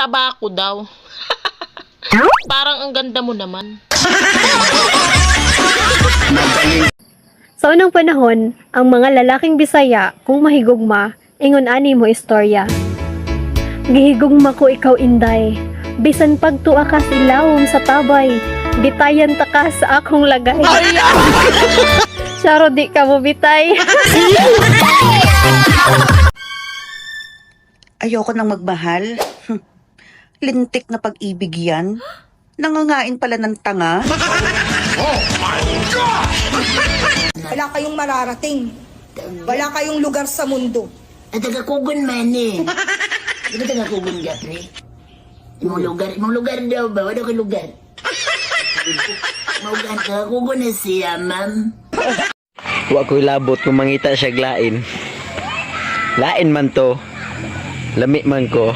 Mataba ako daw. Parang ang ganda mo naman. Sa unang panahon, ang mga lalaking Bisaya kung mahigugma, ingon ani mo istorya. Gihigugma ko ikaw inday, bisan pagtua ka silawom sa tabay, bitayan ta ka sa akong lagay. Saro di ka mo bitay. Ayoko nang magmahal. Lintik na pag-ibig yan. Nangangain pala ng tanga. Wala kayong mararating. Wala kayong lugar sa mundo. At tagakugon man eh. Di ba tagakugon ka, pre? Imong lugar daw ba? Wala ka lugar. Maugan tagakugon na siya, ma'am. Wa ko'y labot kung mangita siya glain. Lain man to. Lami man ko.